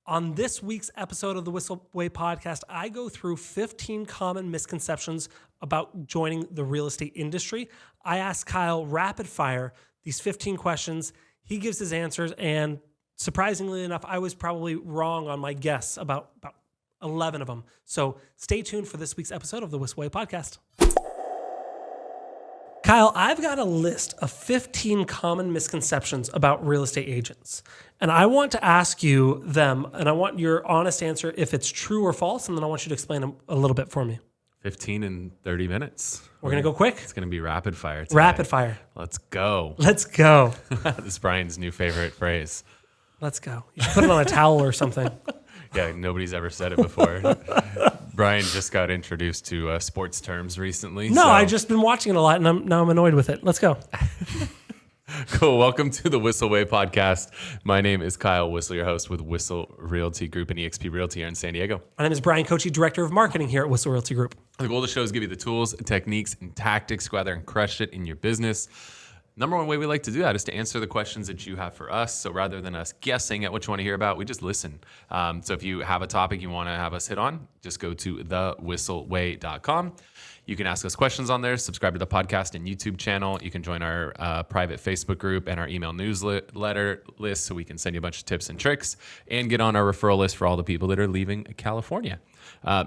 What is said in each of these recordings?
On this week's episode of the Whissel Beer podcast, I go through 15 common misconceptions about joining the real estate industry. I ask Kyle rapid fire these 15 questions. He gives his answers, and surprisingly enough, I was probably wrong on my guess about 11 of them. So stay tuned for this week's episode of the Whissel Beer podcast. Kyle, I've got a list of 15 common misconceptions about real estate agents. And I want to ask you them, and I want your honest answer if it's true or false, and then I want you to explain them a little bit for me. 15 and 30 minutes. We're going to go quick? It's going to be rapid fire today. Rapid fire. Let's go. Let's go. This is Brian's new favorite phrase. Let's go. You should put it on a towel or something. Yeah, nobody's ever said it before. Brian just got introduced to sports terms recently. No, I've just been watching it a lot, and now I'm annoyed with it. Let's go. Cool. Welcome to the Whissel Beer podcast. My name is Kyle Whissel, your host with Whissel Realty Group and eXp Realty here in San Diego. My name is Brian Kochi, Director of Marketing here at Whissel Realty Group. The goal of the show is to give you the tools, techniques, and tactics to go out there and crush it in your business. Number one way we like to do that is to answer the questions that you have for us. So rather than us guessing at what you want to hear about, we just listen. So if you have a topic you want to have us hit on, just go to thewhisselway.com. You can ask us questions on there, subscribe to the podcast and YouTube channel. You can join our private Facebook group and our email newsletter list so we can send you a bunch of tips and tricks and get on our referral list for all the people that are leaving California.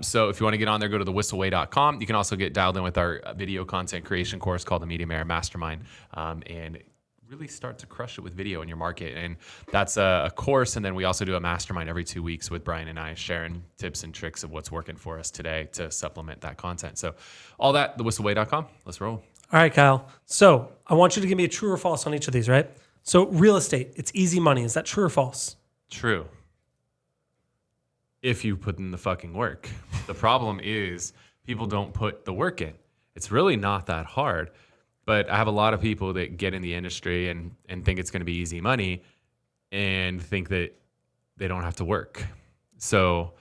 So if you want to get on there, go to thewhisselway.com. You can also get dialed in with our video content creation course called the Media Mayor Mastermind and really start to crush it with video in your market. And that's a course. And then we also do a mastermind every 2 weeks with Brian and I sharing tips and tricks of what's working for us today to supplement that content. So all that, thewhisselway.com. Let's roll. All right, Kyle. So I want you to give me a true or false on each of these, right? So real estate, it's easy money. Is that true or false? True. If you put in the fucking work. The problem is people don't put the work in. It's really not that hard. But I have a lot of people that get in the industry and think it's going to be easy money and think that they don't have to work. So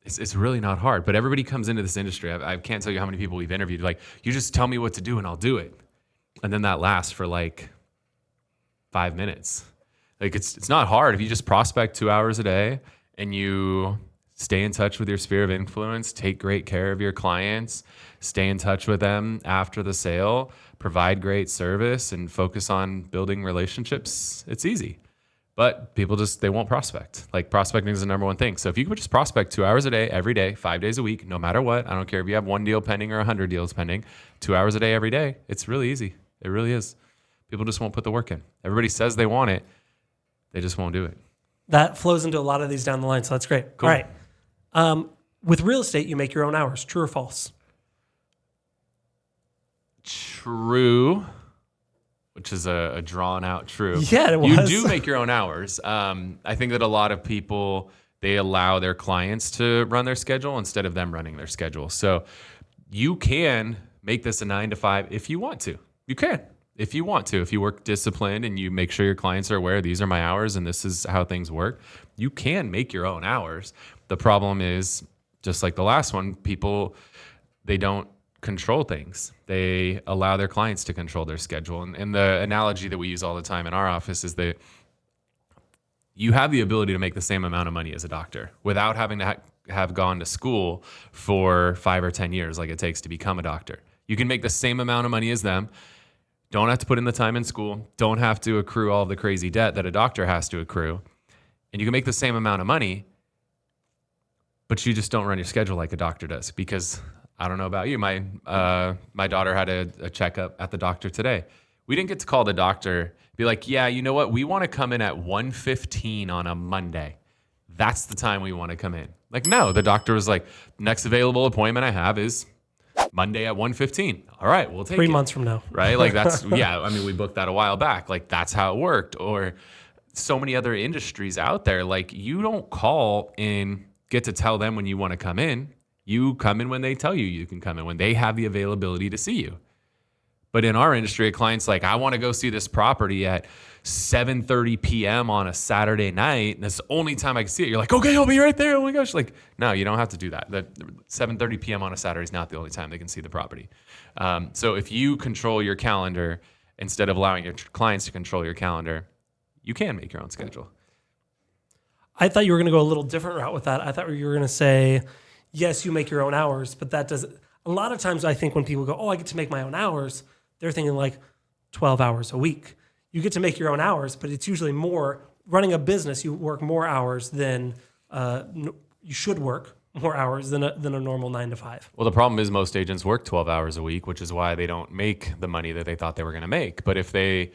it's really not hard. But everybody comes into this industry. I can't tell you how many people we've interviewed. Like, you just tell me what to do and I'll do it. And then that lasts for like 5 minutes. Like, it's not hard. If you just prospect 2 hours a day and you stay in touch with your sphere of influence, take great care of your clients, stay in touch with them after the sale, provide great service, and focus on building relationships, it's easy. But people they won't prospect. Like, prospecting is the number one thing. So if you could just prospect 2 hours a day, every day, 5 days a week, no matter what, I don't care if you have one deal pending or 100 deals pending, 2 hours a day, every day, it's really easy. It really is. People just won't put the work in. Everybody says they want it. They just won't do it. That flows into a lot of these down the line, so that's great. Cool. All right. With real estate, you make your own hours. True or false? True, which is a drawn out true. Yeah, it was. You do make your own hours. I think that a lot of people, they allow their clients to run their schedule instead of them running their schedule. So you can make this a 9 to 5 if you want to. You can. If you want to, if you work disciplined and you make sure your clients are aware, these are my hours and this is how things work, you can make your own hours. The problem is, just like the last one, people, they don't control things. They allow their clients to control their schedule. And the analogy that we use all the time in our office is that you have the ability to make the same amount of money as a doctor without having to have gone to school for 5 or 10 years like it takes to become a doctor. You can make the same amount of money as them. Don't have to put in the time in school. Don't have to accrue all the crazy debt that a doctor has to accrue. And you can make the same amount of money, but you just don't run your schedule like a doctor does. Because I don't know about you, my daughter had a checkup at the doctor today. We didn't get to call the doctor, be like, yeah, you know what? We want to come in at 1:15 on a Monday. That's the time we want to come in. Like, no, the doctor was like, next available appointment I have is Monday at 1:15. All right, we'll take 3 it. months from now. Right? Like, that's, yeah, I mean, we booked that a while back. Like, that's how it worked. Or so many other industries out there, like, you don't call and get to tell them when you want to come in. You come in when they tell you can come in, when they have the availability to see you. But in our industry, a client's like, I want to go see this property at 7:30 p.m. on a Saturday night, and that's the only time I can see it. You're like, okay, I'll be right there. Oh my gosh. Like, no, you don't have to do that. That 7:30 p.m. on a Saturday is not the only time they can see the property. So if you control your calendar instead of allowing your clients to control your calendar, you can make your own schedule. I thought you were going to go a little different route with that. I thought you were going to say, yes, you make your own hours, but that doesn't. A lot of times I think when people go, oh, I get to make my own hours, they're thinking like 12 hours a week. You get to make your own hours, but it's usually more. Running a business, you work more hours than you should work more hours than a normal 9 to 5. Well, the problem is most agents work 12 hours a week, which is why they don't make the money that they thought they were going to make. But if they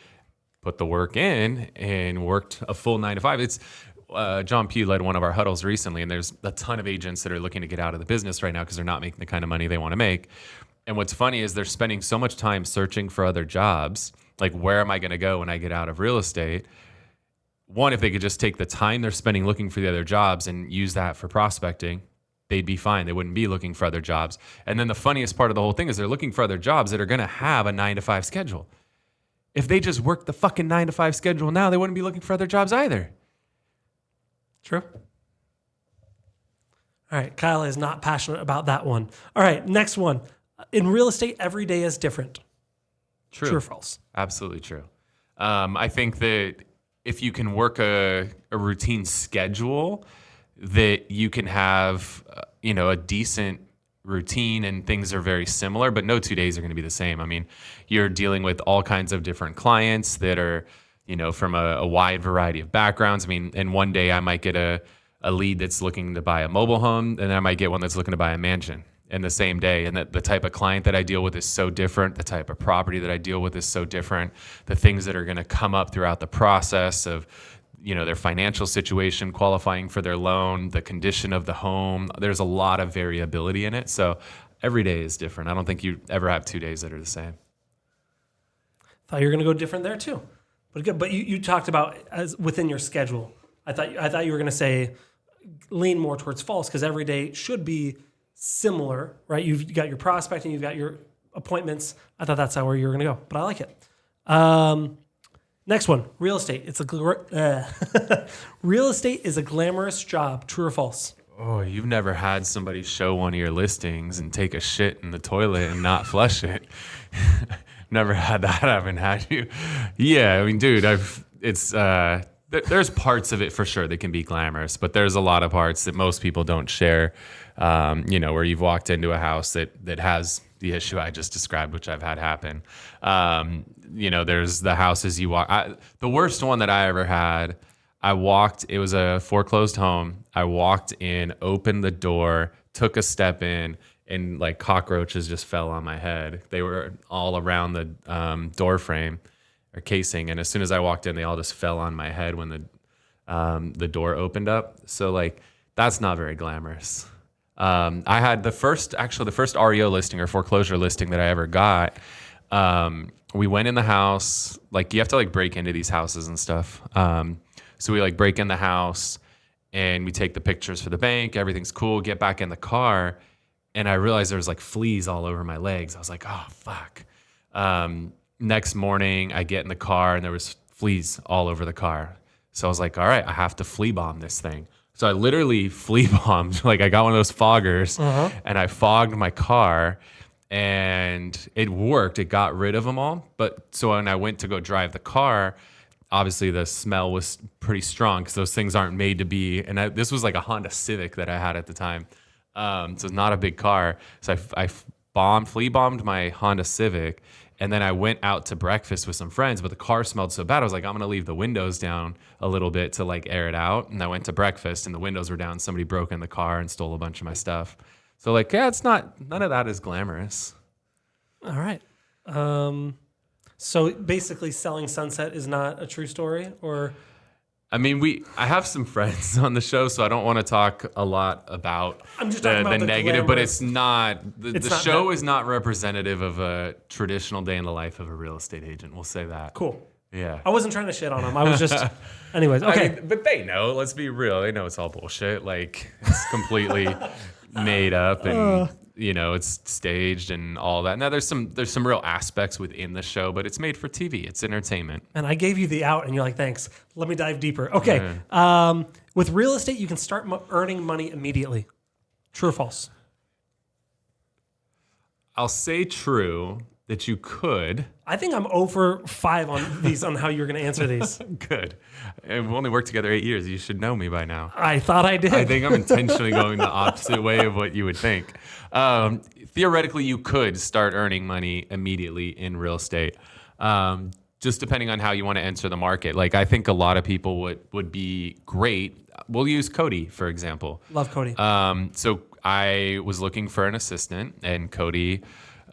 put the work in and worked a full 9 to 5, it's John Pugh led one of our huddles recently, and there's a ton of agents that are looking to get out of the business right now because they're not making the kind of money they want to make. And what's funny is they're spending so much time searching for other jobs. Like, where am I going to go when I get out of real estate? One, if they could just take the time they're spending looking for the other jobs and use that for prospecting, they'd be fine. They wouldn't be looking for other jobs. And then the funniest part of the whole thing is they're looking for other jobs that are going to have a 9 to 5 schedule. If they just worked the fucking 9 to 5 schedule now, they wouldn't be looking for other jobs either. True. All right. Kyle is not passionate about that one. All right. Next one. In real estate, every day is different. True. True or false? Absolutely true. I think that if you can work a routine schedule, that you can have, a decent routine and things are very similar, but no 2 days are going to be the same. I mean, you're dealing with all kinds of different clients that are, from a wide variety of backgrounds. I mean, and one day I might get a lead that's looking to buy a mobile home, and I might get one that's looking to buy a mansion in the same day. And that the type of client that I deal with is so different. The type of property that I deal with is so different. The things that are going to come up throughout the process of, their financial situation, qualifying for their loan, the condition of the home. There's a lot of variability in it. So every day is different. I don't think you ever have 2 days that are the same. Thought you were going to go different there too. But good. But you talked about as within your schedule. I thought you were going to say lean more towards false because every day should be similar, right? You've got your prospecting, you've got your appointments. I thought that's where you were going to go, but I like it. Next one, real estate. Real estate is a glamorous job. True or false? Oh, you've never had somebody show one of your listings and take a shit in the toilet and not flush it. Never had that happen, had you? Yeah, I mean, dude, there's parts of it for sure that can be glamorous, but there's a lot of parts that most people don't share. Where you've walked into a house that has the issue I just described, which I've had happen. There's the houses you walk. The worst one that I ever had, it was a foreclosed home. I walked in, opened the door, took a step in, and like cockroaches just fell on my head. They were all around the door frame or casing. And as soon as I walked in, they all just fell on my head when the door opened up. So like, that's not very glamorous. I had the first REO listing or foreclosure listing that I ever got. We went in the house, like you have to like break into these houses and stuff. So we like break in the house and we take the pictures for the bank. Everything's cool. Get back in the car. And I realized there was like fleas all over my legs. I was like, oh, fuck. Next morning I get in the car and there was fleas all over the car. So I was like, all right, I have to flea bomb this thing. So I literally flea bombed, like I got one of those foggers and I fogged my car and it worked. It got rid of them all. But so when I went to go drive the car, obviously the smell was pretty strong because those things aren't made to be. And this was like a Honda Civic that I had at the time. So it's not a big car. So I flea bombed my Honda Civic. And then I went out to breakfast with some friends, but the car smelled so bad. I was like, I'm going to leave the windows down a little bit to like air it out. And I went to breakfast and the windows were down. Somebody broke in the car and stole a bunch of my stuff. So like, yeah, none of that is glamorous. All right. So basically selling Sunset is not a true story or... I mean, I have some friends on the show, so I don't want to talk a lot about the negative, but it's not, the show is not representative of a traditional day in the life of a real estate agent. We'll say that. Cool. Yeah. I wasn't trying to shit on them. I was just, anyways, okay. I mean, but they know, let's be real. They know it's all bullshit. Like, it's completely made up and, it's staged and all that. Now, there's some real aspects within the show, but it's made for TV. It's entertainment. And I gave you the out, and you're like, thanks. Let me dive deeper. Okay. With real estate, you can start earning money immediately. True or false? I'll say true, that you could. I think I'm over 5 on these, on how you're going to answer these. Good. And we've only worked together 8 years. You should know me by now. I thought I did. I think I'm intentionally going the opposite way of what you would think. Theoretically, you could start earning money immediately in real estate, just depending on how you want to enter the market. Like, I think a lot of people would be great. We'll use Cody, for example. Love Cody. So I was looking for an assistant, and Cody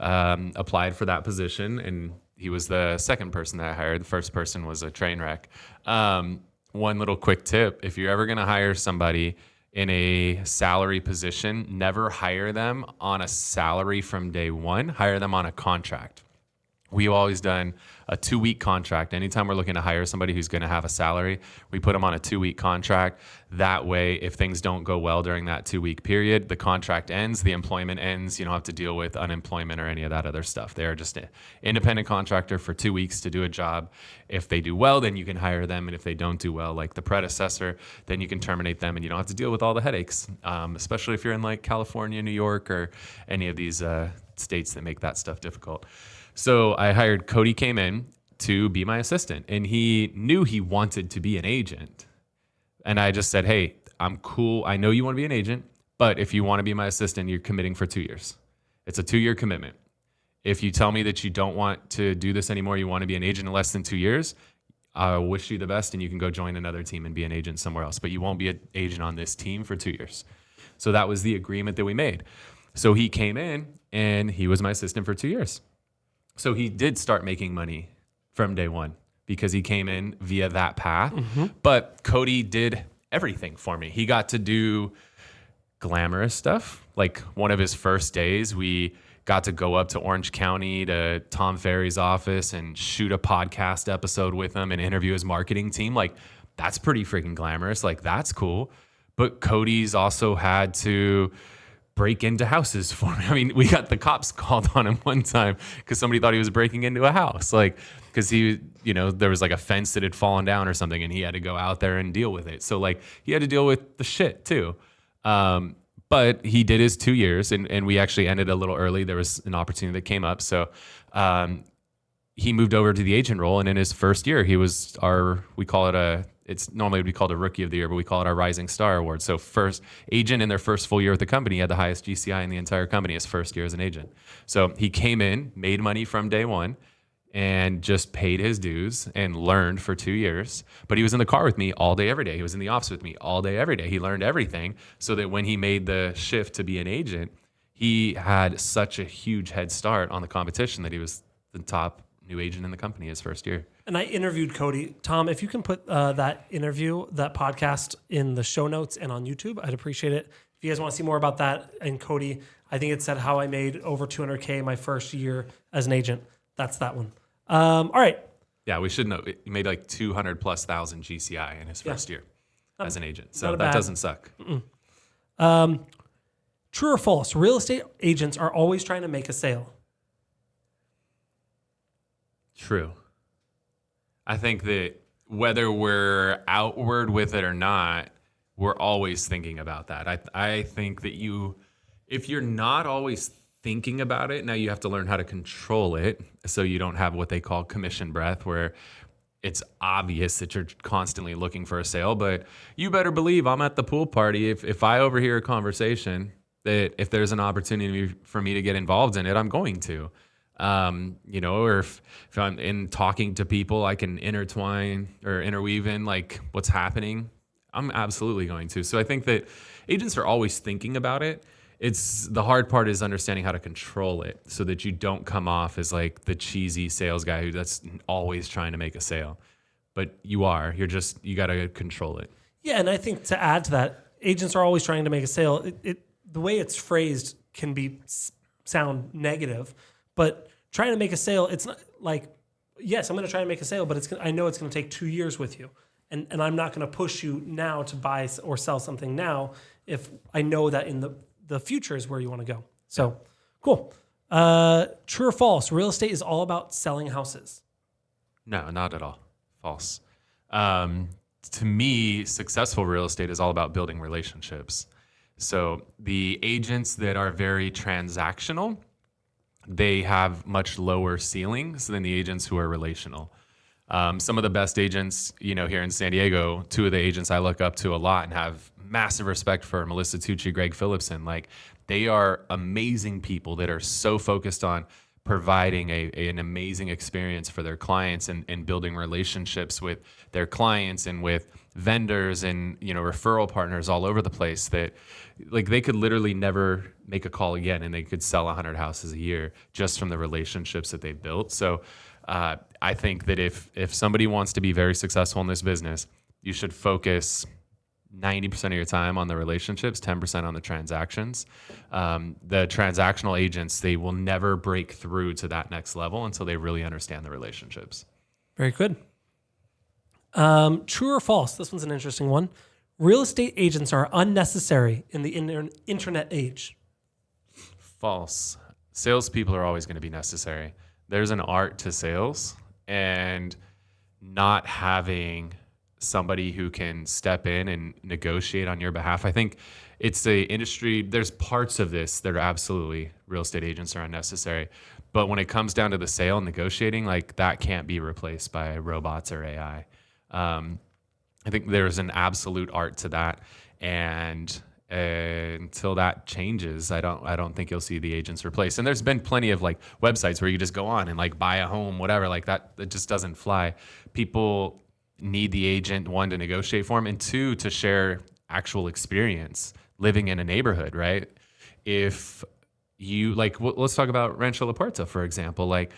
applied for that position, and he was the second person that I hired. The first person was a train wreck. One little quick tip: if you're ever going to hire somebody in a salary position, never hire them on a salary from day one. Hire them on a contract. We've always done a 2-week contract. Anytime we're looking to hire somebody who's going to have a salary, we put them on a 2-week contract. That way, if things don't go well during that 2-week period, the contract ends, the employment ends. You don't have to deal with unemployment or any of that other stuff. They're just an independent contractor for 2 weeks to do a job. If they do well, then you can hire them. And if they don't do well, like the predecessor, then you can terminate them and you don't have to deal with all the headaches, especially if you're in like California, New York, or any of these states that make that stuff difficult. So I hired Cody, came in to be my assistant, and he knew he wanted to be an agent. And I just said, hey, I'm cool. I know you want to be an agent, but if you want to be my assistant, you're committing for 2 years. It's a 2-year commitment. If you tell me that you don't want to do this anymore, you want to be an agent in less than 2 years, I wish you the best, and you can go join another team and be an agent somewhere else. But you won't be an agent on this team for 2 years. So that was the agreement that we made. So he came in, and he was my assistant for 2 years. So he did start making money from day one because he came in via that path. Mm-hmm. But Cody did everything for me. He got to do glamorous stuff. Like one of his first days, we got to go up to Orange County to Tom Ferry's office and shoot a podcast episode with him and interview his marketing team. Like, that's pretty freaking glamorous. Like, that's cool. But Cody's also had to break into houses for me. I mean, we got the cops called on him one time because somebody thought he was breaking into a house. Like, because he, there was like a fence that had fallen down or something, and he had to go out there and deal with it. So like, he had to deal with the shit too. But he did his 2 years, and we actually ended a little early. There was an opportunity that came up. So he moved over to the agent role, and in his first year, he was it's normally would be called a Rookie of the Year, but we call it our Rising Star Award. So first agent in their first full year with the company, he had the highest GCI in the entire company his first year as an agent. So he came in, made money from day one, and just paid his dues and learned for 2 years. But he was in the car with me all day, every day. He was in the office with me all day, every day. He learned everything so that when he made the shift to be an agent, he had such a huge head start on the competition that he was the top new agent in the company his first year. And I interviewed Cody. Tom, if you can put that podcast in the show notes and on YouTube, I'd appreciate it. If you guys want to see more about that and Cody, I think it said how I made over $200K my first year as an agent. That's that one. All right. Yeah, we should know. He made like 200,000+ GCI in his first year as an agent. So that doesn't suck. True or false? Real estate agents are always trying to make a sale. True. I think that whether we're outward with it or not, we're always thinking about that. I think that if you're not always thinking about it, now you have to learn how to control it so you don't have what they call commission breath, where it's obvious that you're constantly looking for a sale. But you better believe I'm at the pool party. If I overhear a conversation, that if there's an opportunity for me to get involved in it, I'm going to. Or if I'm in talking to people, I can intertwine or interweave in like what's happening. I'm absolutely going to. So I think that agents are always thinking about it. It's the hard part is understanding how to control it so that you don't come off as like the cheesy sales guy that's always trying to make a sale. But you got to control it. Yeah. And I think to add to that, agents are always trying to make a sale. The way it's phrased can sound negative, but trying to make a sale, it's not like, yes, I'm going to try to make a sale, but I know it's going to take 2 years with you. And I'm not going to push you now to buy or sell something now if I know that in the future is where you want to go. So, cool. True or false? Real estate is all about selling houses. No, not at all. False. To me, successful real estate is all about building relationships. So the agents that are very transactional, they have much lower ceilings than the agents who are relational. Some of the best agents, here in San Diego, two of the agents I look up to a lot and have massive respect for, Melissa Tucci, Greg Phillipson. Like, they are amazing people that are so focused on providing an amazing experience for their clients and building relationships with their clients and with vendors and referral partners all over the place, that like they could literally never make a call again and they could sell 100 houses a year just from the relationships that they've built. So I think that if somebody wants to be very successful in this business, you should focus 90% of your time on the relationships, 10% on the transactions. The transactional agents, they will never break through to that next level until they really understand the relationships. Very good. True or false? This one's an interesting one. Real estate agents are unnecessary in the internet age. False. Salespeople are always going to be necessary. There's an art to sales, and not having somebody who can step in and negotiate on your behalf. I think it's the industry. There's parts of this that are absolutely real estate agents are unnecessary. But when it comes down to the sale and negotiating, like that can't be replaced by robots or AI. I think there's an absolute art to that. And until that changes, I don't think you'll see the agents replaced. And there's been plenty of like websites where you just go on and like buy a home, whatever, like that. It just doesn't fly. People need the agent, one, to negotiate for them, and two, to share actual experience living in a neighborhood, right? If you like, let's talk about Rancho La Puerta, for example. Like,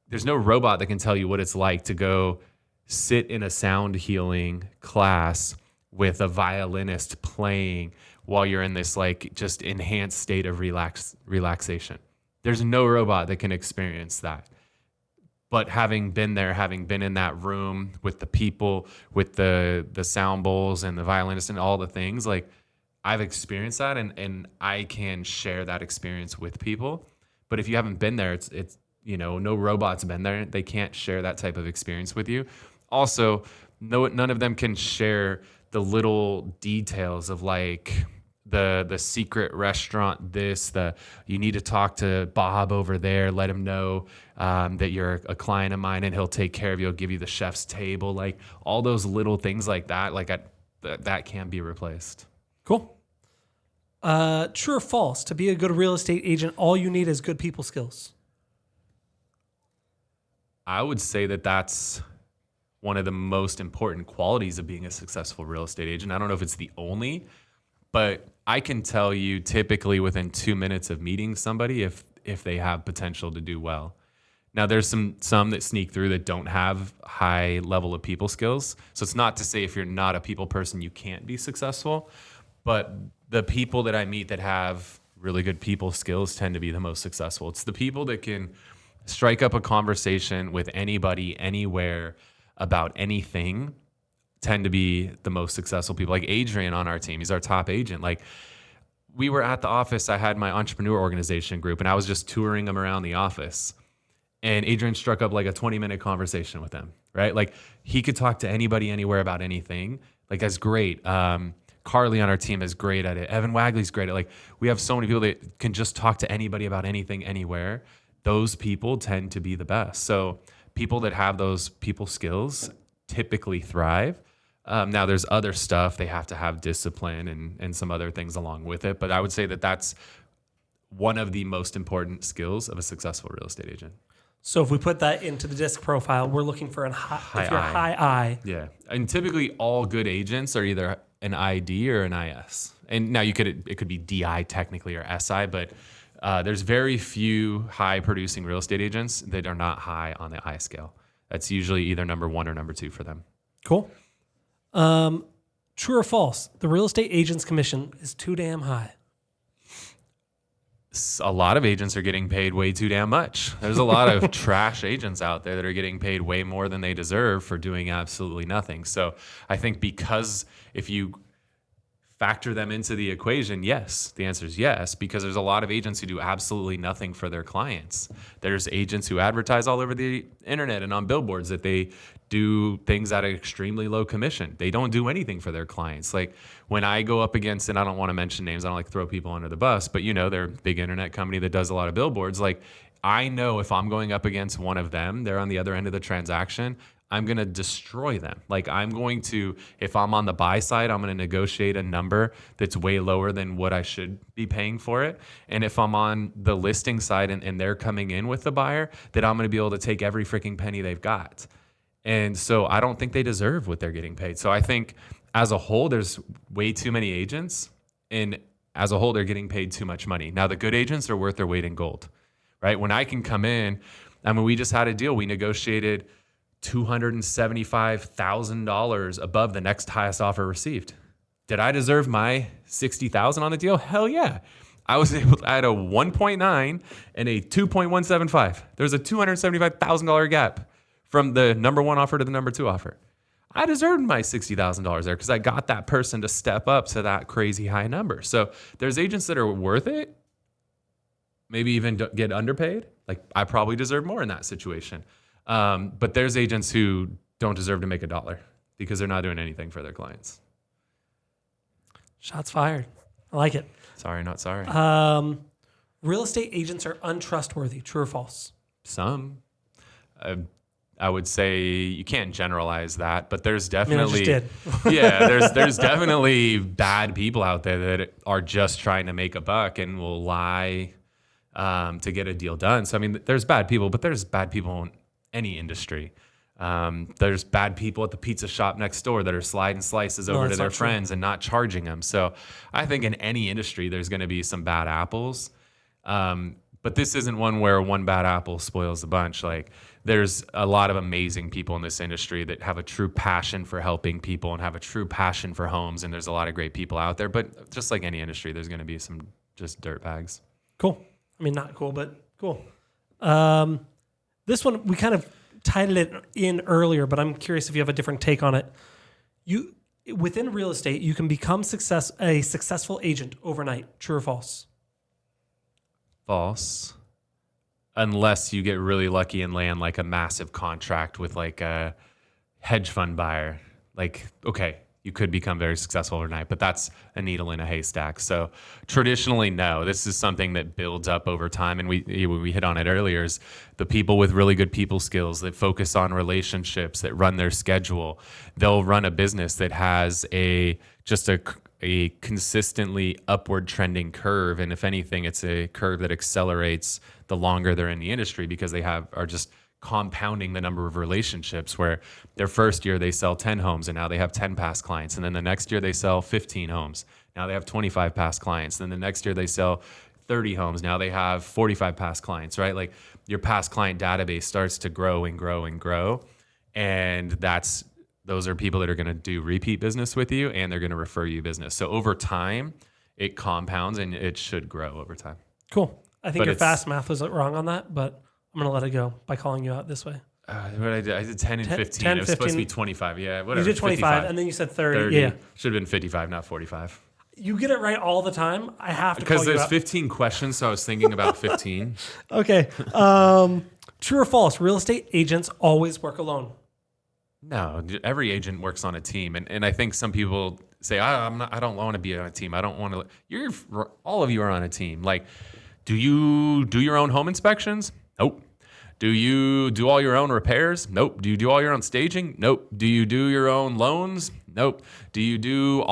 there's no robot that can tell you what it's like to go sit in a sound healing class with a violinist playing while you're in this like just enhanced state of relaxation. There's no robot that can experience that. But having been there, having been in that room with the people, with the sound bowls and the violinist and all the things, like I've experienced that and I can share that experience with people. But if you haven't been there, it's no robot's been there. They can't share that type of experience with you. Also, none of them can share the little details of like the secret restaurant, you need to talk to Bob over there, let him know that you're a client of mine and he'll take care of you, he'll give you the chef's table, like all those little things like that, that can be replaced. Cool. True or false? To be a good real estate agent, all you need is good people skills. I would say that that's one of the most important qualities of being a successful real estate agent. I don't know if it's the only, but I can tell you typically within 2 minutes of meeting somebody if they have potential to do well. Now there's some that sneak through that don't have high level of people skills. So it's not to say if you're not a people person, you can't be successful, but the people that I meet that have really good people skills tend to be the most successful. It's the people that can strike up a conversation with anybody, anywhere, about anything, tend to be the most successful people. Like Adrian on our team, he's our top agent. Like, we were at the office, I had my entrepreneur organization group and I was just touring them around the office. And Adrian struck up like a 20-minute conversation with them, right? Like he could talk to anybody, anywhere about anything. Like that's great. Carly on our team is great at it. Evan Wagley's great at it. Like we have so many people that can just talk to anybody about anything, anywhere. Those people tend to be the best. So people that have those people skills typically thrive. Now there's other stuff. They have to have discipline and some other things along with it. But I would say that that's one of the most important skills of a successful real estate agent. So if we put that into the disc profile, we're looking for high I. Yeah. And typically all good agents are either an ID or an IS. And now it could be DI technically or SI, but there's very few high producing real estate agents that are not high on the I scale. That's usually either number 1 or number 2 for them. Cool. True or false? The real estate agent's commission is too damn high. A lot of agents are getting paid way too damn much. There's a lot of trash agents out there that are getting paid way more than they deserve for doing absolutely nothing. So I think because if you factor them into the equation, yes, the answer is yes, because there's a lot of agents who do absolutely nothing for their clients. There's agents who advertise all over the internet and on billboards that they do things at an extremely low commission. They don't do anything for their clients. Like when I go up against, and I don't want to mention names, I don't like to throw people under the bus, but they're a big internet company that does a lot of billboards. Like I know if I'm going up against one of them, they're on the other end of the transaction, I'm going to destroy them. Like if I'm on the buy side, I'm going to negotiate a number that's way lower than what I should be paying for it. And if I'm on the listing side and they're coming in with the buyer, then I'm going to be able to take every freaking penny they've got. And so I don't think they deserve what they're getting paid. So I think as a whole, there's way too many agents, and as a whole, they're getting paid too much money. Now the good agents are worth their weight in gold, right? When I can come in, we just had a deal. We negotiated $275,000 above the next highest offer received. Did I deserve my $60,000 on the deal? Hell yeah. I had a 1.9 and a 2.175. There's a $275,000 gap from the number one offer to the number two offer. I deserved my $60,000 there because I got that person to step up to that crazy high number. So there's agents that are worth it, maybe even get underpaid. Like I probably deserve more in that situation. But there's agents who don't deserve to make a dollar because they're not doing anything for their clients. Shots fired. I like it. Sorry, not sorry. Real estate agents are untrustworthy. True or false? Some. I would say you can't generalize that, but there's definitely I just did. yeah, there's definitely bad people out there that are just trying to make a buck and will lie to get a deal done. So there's bad people, but there's bad people in any industry. There's bad people at the pizza shop next door that are sliding slices over to their friends and not charging them. So I think in any industry, there's going to be some bad apples. But this isn't one where one bad apple spoils the bunch. Like there's a lot of amazing people in this industry that have a true passion for helping people and have a true passion for homes. And there's a lot of great people out there, but just like any industry, there's going to be some just dirtbags. Cool. Not cool, but cool. This one, we kind of titled it in earlier, but I'm curious if you have a different take on it. Within real estate, you can become a successful agent overnight. True or false? False. Unless you get really lucky and land like a massive contract with like a hedge fund buyer. Like, okay, you could become very successful overnight, but that's a needle in a haystack. So traditionally, no, this is something that builds up over time. And we hit on it earlier, is the people with really good people skills that focus on relationships, that run their schedule. They'll run a business that has a consistently upward trending curve. And if anything, it's a curve that accelerates the longer they're in the industry because they are just compounding the number of relationships, where their first year they sell 10 homes and now they have 10 past clients. And then the next year they sell 15 homes. Now they have 25 past clients. Then the next year they sell 30 homes. Now they have 45 past clients, right? Like your past client database starts to grow and grow and grow. And those are people that are going to do repeat business with you, and they're going to refer you business. So over time, it compounds and it should grow over time. Cool. I think your fast math was wrong on that, but I'm going to let it go by calling you out this way. What I did 10 and 15. It was supposed to be 25. Yeah, whatever. You did 25, 55. And then you said 30. Yeah. Should have been 55, not 45. You get it right all the time. I have to call you out. Because there's 15 questions, so I was thinking about 15. Okay. True or false? Real estate agents always work alone. No, every agent works on a team. And I think some people say, I don't want to be on a team. I don't want to. All of you are on a team. Like, do you do your own home inspections? Nope. Do you do all your own repairs? Nope. Do you do all your own staging? Nope. Do you do your own loans? Nope. Do you do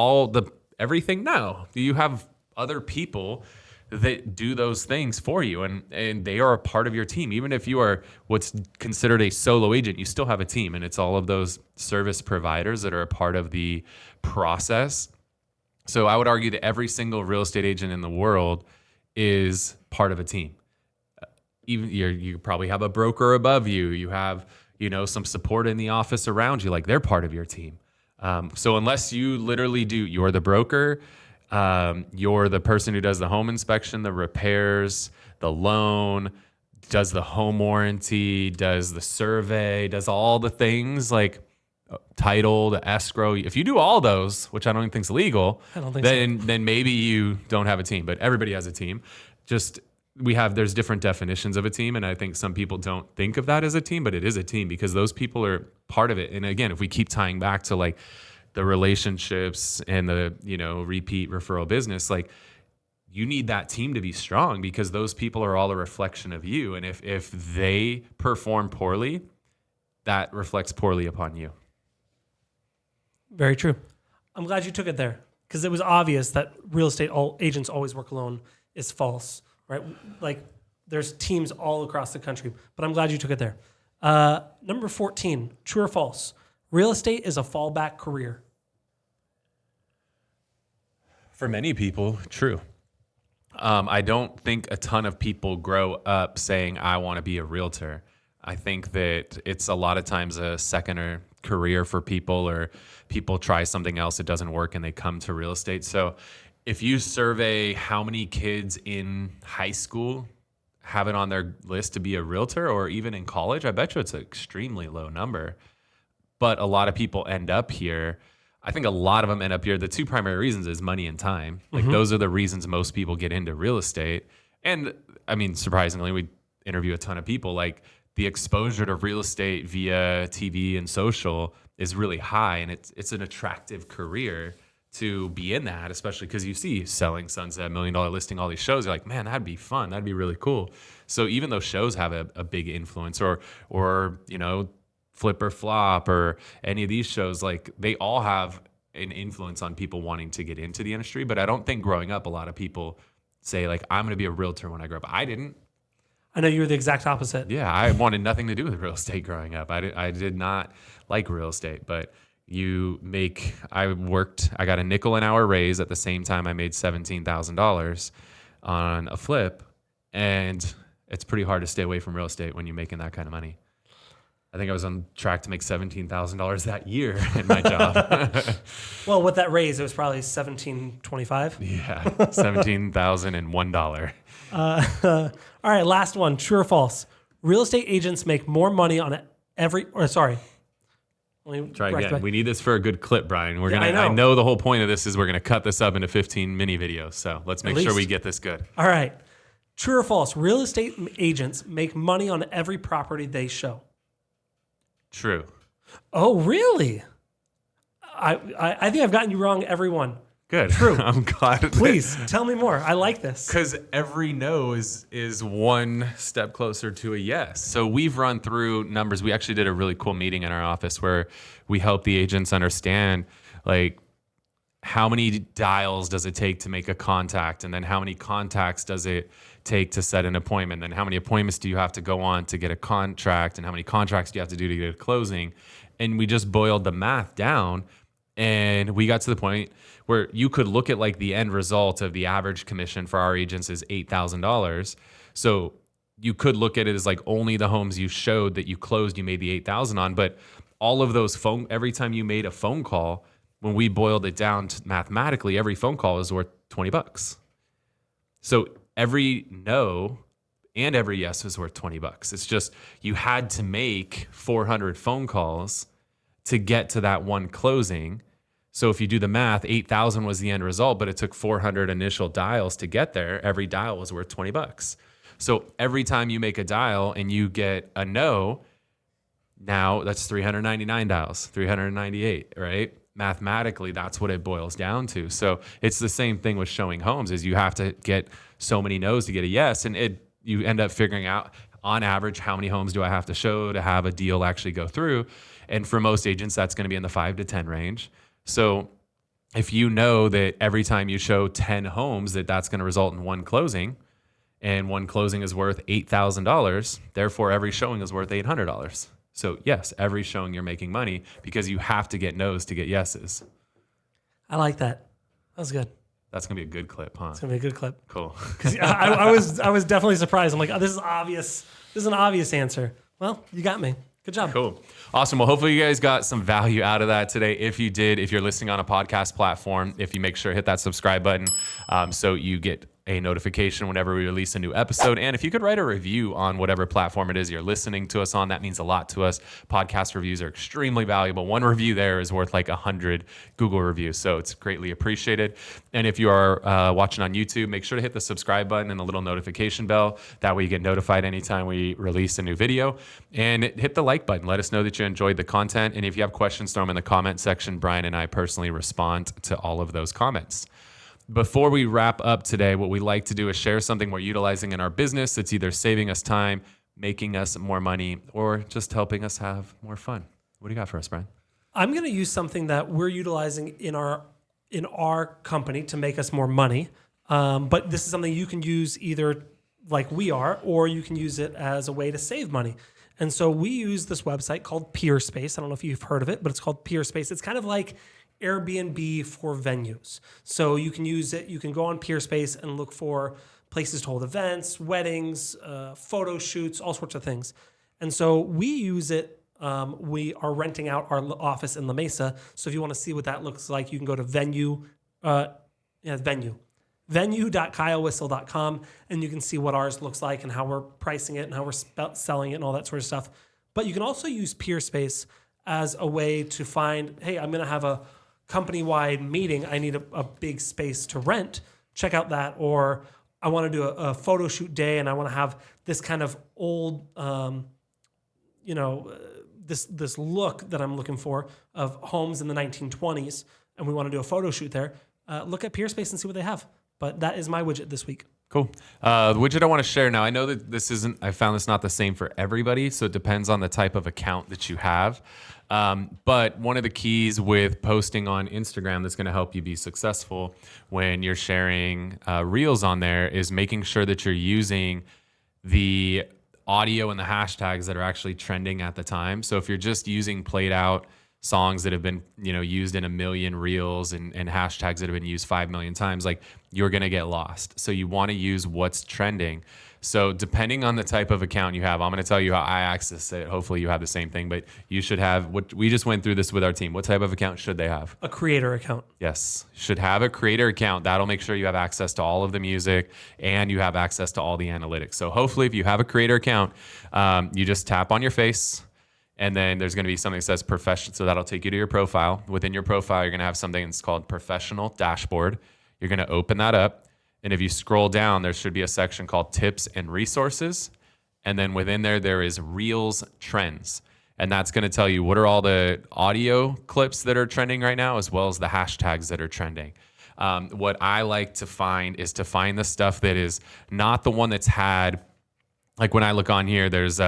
everything? No. Do you have other people that do those things for you, and they are a part of your team? Even if you are what's considered a solo agent, you still have a team, and it's all of those service providers that are a part of the process. So I would argue that every single real estate agent in the world is part of a team. Even you probably have a broker above you. You have some support in the office around you. Like, they're part of your team. So unless you literally you're the broker, you're the person who does the home inspection, the repairs, the loan, does the home warranty, does the survey, does all the things like title, the escrow. If you do all those, which I don't even think is legal, then maybe you don't have a team. But everybody has a team. Just there's different definitions of a team. And I think some people don't think of that as a team, but it is a team because those people are part of it. And again, if we keep tying back to like the relationships and the, repeat referral business, like you need that team to be strong because those people are all a reflection of you. And if they perform poorly, that reflects poorly upon you. Very true. I'm glad you took it there because it was obvious that real estate agents always work alone is false, right? Like there's teams all across the country, but I'm glad you took it there. Number 14, true or false? Real estate is a fallback career. For many people, true. I don't think a ton of people grow up saying, I want to be a realtor. I think that it's a lot of times a second or career for people, or people try something else, it doesn't work, and they come to real estate. So if you survey how many kids in high school have it on their list to be a realtor, or even in college, I bet you it's an extremely low number. But a lot of people end up here. I think a lot of them end up here. The two primary reasons is money and time. Like those are the reasons most people get into real estate. And I mean, surprisingly, we interview a ton of people. Like the exposure to real estate via TV and social is really high, and it's an attractive career to be in that, especially because you see Selling Sunset, $1 Million Listing, all these shows. You're like, man, that'd be fun. That'd be really cool. So even though shows have a big influence, or Flip or Flop or any of these shows, like they all have an influence on people wanting to get into the industry. But I don't think growing up, a lot of people say like, I'm going to be a realtor when I grow up. I didn't. I know you were the exact opposite. Yeah, I wanted nothing to do with real estate growing up. I did not like real estate, but I got a nickel an hour raise at the same time I made $17,000 on a flip. And it's pretty hard to stay away from real estate when you're making that kind of money. I think I was on track to make $17,000 that year in my job. Well, with that raise, it was probably $1,725. Yeah, $17,001. All right, last one. True or false? Real estate agents make more money on every. Or sorry. Let me try again. back. We need this for a good clip, Brian. I know the whole point of this is we're gonna cut this up into 15 mini videos. So let's make sure we get this good. All right. True or false? Real estate agents make money on every property they show. True. Oh, really? I think I've gotten you wrong every one. Good. True. I'm glad. Please tell me more. I like this. Because every no is one step closer to a yes. So we've run through numbers. We actually did a really cool meeting in our office where we help the agents understand like how many dials does it take to make a contact, and then how many contacts does it take to set an appointment, then how many appointments do you have to go on to get a contract, and how many contracts do you have to do to get a closing. And we just boiled the math down, and we got to the point where you could look at like the end result of the average commission for our agents is $8,000. So you could look at it as like only the homes you showed that you closed, you made the $8,000 on, but all of those every time you made a phone call, when we boiled it down to mathematically, every phone call is worth $20. So every no and every yes is worth $20. It's just you had to make 400 phone calls to get to that one closing. So if you do the math, 8,000 was the end result, but it took 400 initial dials to get there. Every dial was worth $20. So every time you make a dial and you get a no, now that's 399 dials, 398, right? Mathematically, that's what it boils down to. So it's the same thing with showing homes, is you have to get so many no's to get a yes. And you end up figuring out on average, how many homes do I have to show to have a deal actually go through? And for most agents, that's going to be in the 5 to 10 range. So if you know that every time you show 10 homes, that's going to result in one closing, and one closing is worth $8,000, therefore every showing is worth $800. So yes, every showing you're making money because you have to get no's to get yeses. I like that. That was good. That's going to be a good clip, huh? It's going to be a good clip. Cool. I was definitely surprised. I'm like, oh, this is obvious. This is an obvious answer. Well, you got me. Good job. Cool. Awesome. Well, hopefully you guys got some value out of that today. If you did, if you're listening on a podcast platform, if you make sure to hit that subscribe button so you get a notification whenever we release a new episode. And if you could write a review on whatever platform it is you're listening to us on, that means a lot to us. Podcast reviews are extremely valuable. One review there is worth like 100 Google reviews. So it's greatly appreciated. And if you are watching on YouTube, make sure to hit the subscribe button and the little notification bell. That way you get notified anytime we release a new video. And hit the like button. Let us know that you enjoyed the content. And if you have questions, throw them in the comment section. Brian and I personally respond to all of those comments. Before we wrap up today, what we like to do is share something we're utilizing in our business that's either saving us time, making us more money, or just helping us have more fun. What do you got for us, Brian? I'm going to use something that we're utilizing in our company to make us more money. But this is something you can use either like we are, or you can use it as a way to save money. And so we use this website called Peerspace. I don't know if you've heard of it, but it's called Peerspace. It's kind of like Airbnb for venues. So you can use it. You can go on Peerspace and look for places to hold events, weddings, photo shoots, all sorts of things. And so we use it. We are renting out our office in La Mesa. So if you want to see what that looks like, you can go to venue.kylewhissel.com, and you can see what ours looks like and how we're pricing it and how we're selling it and all that sort of stuff. But you can also use Peerspace as a way to find, hey, I'm going to have a company-wide meeting. I need a big space to rent. Check out that. Or I want to do a photo shoot day and I want to have this kind of old, this look that I'm looking for of homes in the 1920s, and we want to do a photo shoot there. Look at Peerspace and see what they have. But that is my widget this week. Cool. The widget I want to share now, I know that I found this not the same for everybody, so it depends on the type of account that you have. But one of the keys with posting on Instagram that's going to help you be successful when you're sharing reels on there is making sure that you're using the audio and the hashtags that are actually trending at the time. So if you're just using played out songs that have been, used in 1 million reels and hashtags that have been used 5 million times, like, you're going to get lost. So you want to use what's trending. So depending on the type of account you have, I'm going to tell you how I access it. Hopefully you have the same thing, but you should have what we just went through this with our team. What type of account should they have? A creator account. Yes. Should have a creator account. That'll make sure you have access to all of the music and you have access to all the analytics. So hopefully if you have a creator account, you just tap on your face, and then there's going to be something that says professional. So that'll take you to your profile. Within your profile, you're going to have something that's called professional dashboard. You're going to open that up. And if you scroll down, there should be a section called tips and resources. And then within there is Reels trends. And that's going to tell you what are all the audio clips that are trending right now, as well as the hashtags that are trending. What I like to find is to find the stuff that is not the one that's had, like when I look on here, there's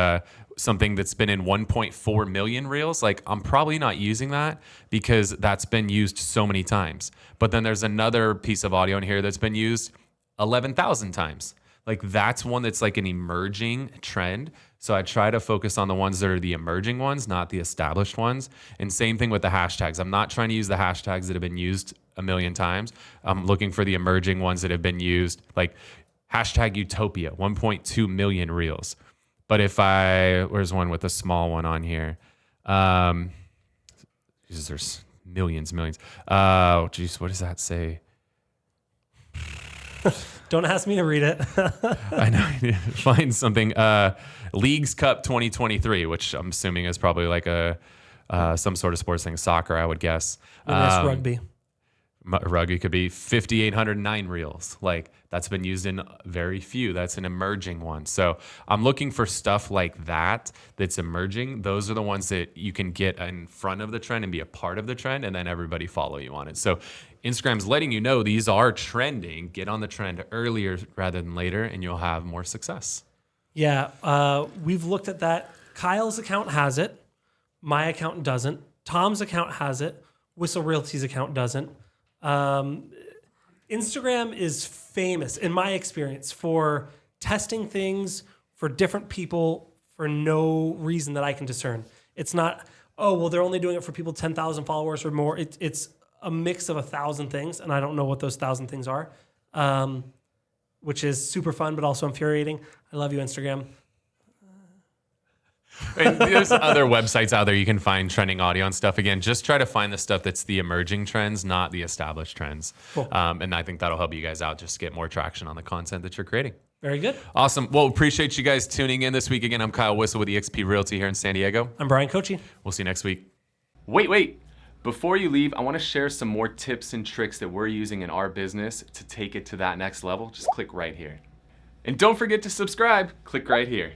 something that's been in 1.4 million reels. Like, I'm probably not using that because that's been used so many times. But then there's another piece of audio in here that's been used 11,000 times. Like, that's one that's like an emerging trend. So I try to focus on the ones that are the emerging ones, not the established ones. And same thing with the hashtags. I'm not trying to use the hashtags that have been used 1 million times. I'm looking for the emerging ones that have been used, like hashtag Utopia, 1.2 million reels. But where's one with a small one on here? There's millions. Oh, geez, what does that say? Don't ask me to read it. I know. I need to find something. Leagues Cup 2023, which I'm assuming is probably like some sort of sports thing, soccer, I would guess. That's rugby. Rugby could be 5,809 reels. Like, that's been used in very few. That's an emerging one. So I'm looking for stuff like that's emerging. Those are the ones that you can get in front of the trend and be a part of the trend, and then everybody follow you on it. So Instagram's letting you know these are trending. Get on the trend earlier rather than later, and you'll have more success. Yeah, we've looked at that. Kyle's account has it. My account doesn't. Tom's account has it. Whissel Realty's account doesn't. Instagram is famous, in my experience, for testing things for different people for no reason that I can discern. It's not, oh, well, they're only doing it for people 10,000 followers or more. It's a mix of 1,000 things, and I don't know what those 1,000 things are, which is super fun, but also infuriating. I love you, Instagram. And there's other websites out there you can find trending audio and stuff. Again, just try to find the stuff that's the emerging trends, not the established trends. Cool. And I think that'll help you guys out just get more traction on the content that you're creating. Very good. Awesome. Well, appreciate you guys tuning in this week. Again, I'm Kyle Whissel with eXp Realty here in San Diego. I'm Bryan Kochi. We'll see you next week. Wait. Before you leave, I want to share some more tips and tricks that we're using in our business to take it to that next level. Just click right here. And don't forget to subscribe. Click right here.